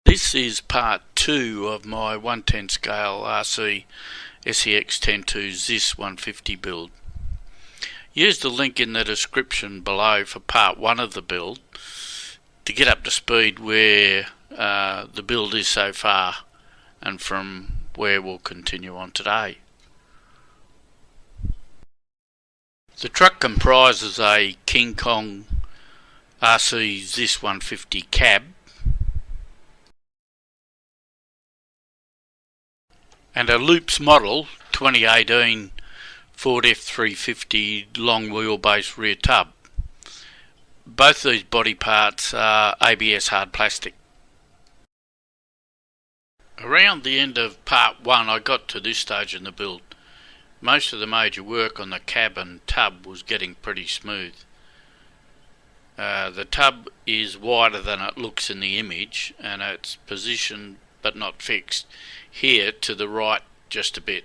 This is part 2 of my 110 scale RC SCX10 II ZIS 150 build. Use the link in the description below for part 1 of the build to get up to speed where the build is so far and from where we'll continue on today. The truck comprises a KingKong-RC ZIS 150 cab and a Loops Model 2018 Ford F350 long wheelbase rear tub. Both these body parts are ABS hard plastic. Around the end of part 1 I got to this stage in the build. Most of the major work on the cab and tub was getting pretty smooth. The tub is wider than it looks in the image, and it's positioned but not fixed here to the right just a bit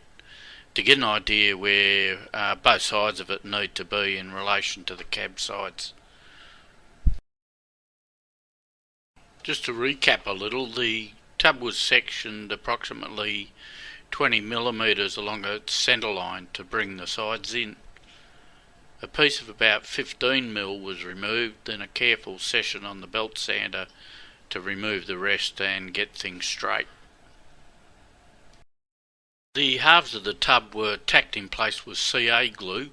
to get an idea where both sides of it need to be in relation to the cab sides. Just to recap a little, the tub was sectioned approximately 20 millimeters along its centre line to bring the sides in. A piece of about 15 mil was removed, then a careful session on the belt sander to remove the rest and get things straight. The halves of the tub were tacked in place with CA glue,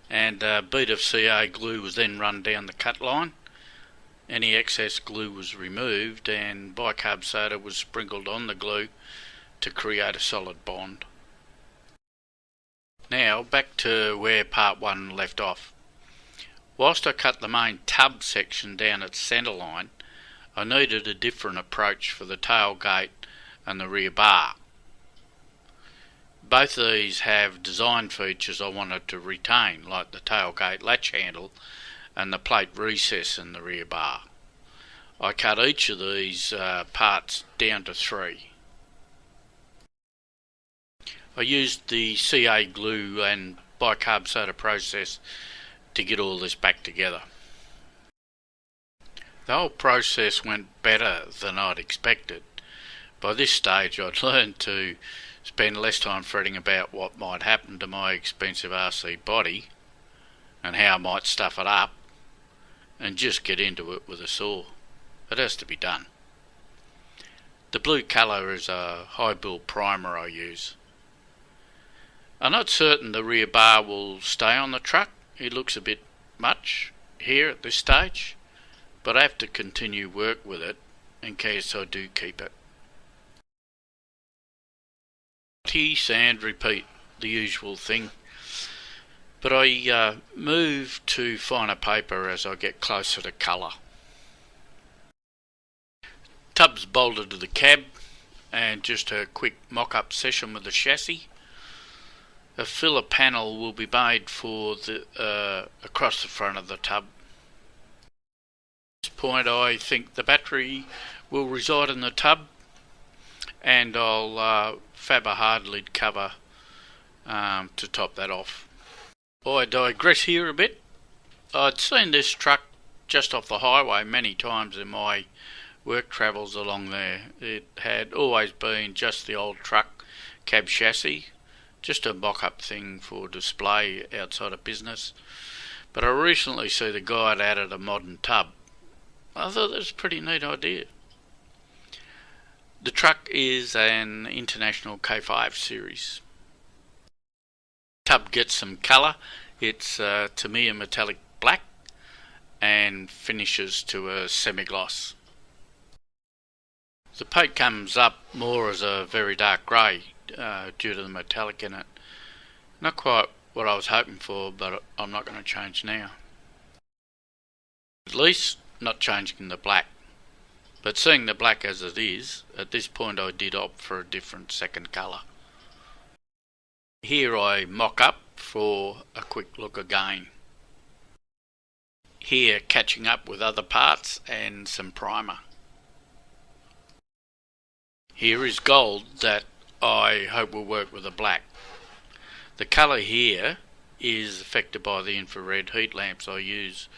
and a bead of CA glue was then run down the cut line. Any excess glue was removed and bicarb soda was sprinkled on the glue to create a solid bond. Now back to where part 1 left off. Whilst I cut the main tub section down its centre line, I needed a different approach for the tailgate and the rear bar. Both of these have design features I wanted to retain, like the tailgate latch handle and the plate recess in the rear bar. I cut each of these parts down to 3. I used the CA glue and bicarb soda process to get all this back together. The whole process went better than I'd expected. By this stage I'd learned to spend less time fretting about what might happen to my expensive RC body and how I might stuff it up, and just get into it with a saw. It has to be done. The blue colour is a high build primer I use. I'm not certain the rear bar will stay on the truck. It looks a bit much here at this stage, but I have to continue work with it in case I do keep it. Sand, repeat, the usual thing, but I move to finer paper as I get closer to colour. Tub's bolted to the cab and just a quick mock-up session with the chassis. A filler panel will be made for the across the front of the tub. At this point I think the battery will reside in the tub, and I'll fab a hard lid cover to top that off. I digress here a bit. I'd seen this truck just off the highway many times in my work travels along there. It had always been just the old truck cab chassis, just a mock-up thing for display outside of business, but I recently see the guy had added a modern tub. I thought that was a pretty neat idea. The truck is an International K5 series. Tub gets some colour. It's Tamiya metallic black and finishes to a semi-gloss. The paint comes up more as a very dark grey due to the metallic in it. Not quite what I was hoping for, but I'm not going to change now. At least not changing the black. But seeing the black as it is, at this point I did opt for a different second colour. Here I mock up for a quick look again. Here catching up with other parts and some primer. Here is gold that I hope will work with the black. The colour here is affected by the infrared heat lamps I use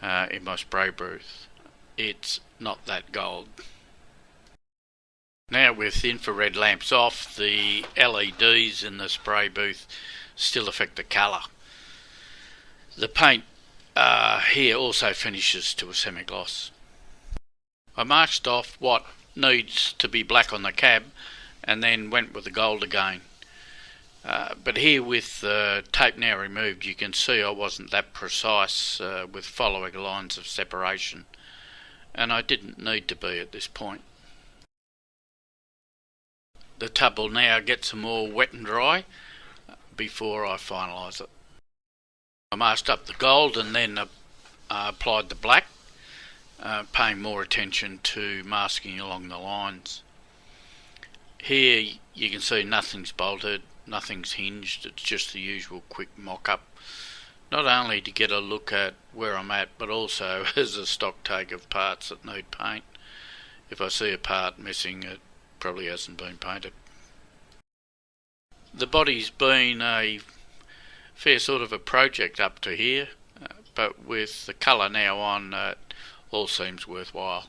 in my spray booth. It's not that gold. Now with infrared lamps off, the LEDs in the spray booth still affect the colour. The paint here also finishes to a semi-gloss. I masked off what needs to be black on the cab and then went with the gold again. But here with the tape now removed, you can see I wasn't that precise with following lines of separation, and I didn't need to be at this point. The tub will now get some more wet and dry before I finalise it. I masked up the gold and then applied the black, paying more attention to masking along the lines. Here you can see nothing's bolted, nothing's hinged, it's just the usual quick mock-up, not only to get a look at where I'm at, but also as a stock take of parts that need paint. If I see a part missing, it probably hasn't been painted. The body's been a fair sort of a project up to here, but with the colour now on, it all seems worthwhile.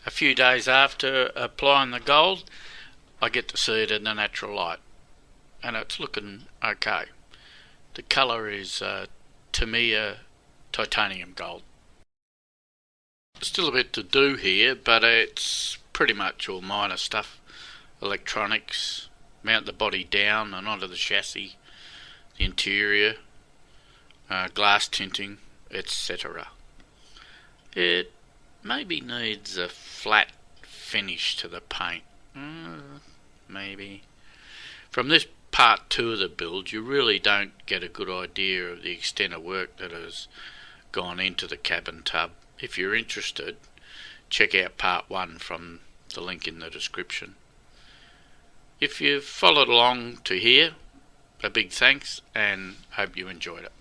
A few days after applying the gold, I get to see it in the natural light, and it's looking okay. The colour is Tamiya titanium gold. Still a bit to do here, but it's pretty much all minor stuff. Electronics, mount the body down and onto the chassis, the interior, glass tinting, etc. It maybe needs a flat finish to the paint. Maybe. From this part 2 of the build, you really don't get a good idea of the extent of work that has gone into the cabin tub. If you're interested, check out part 1 from the link in the description. If you've followed along to here, a big thanks and hope you enjoyed it.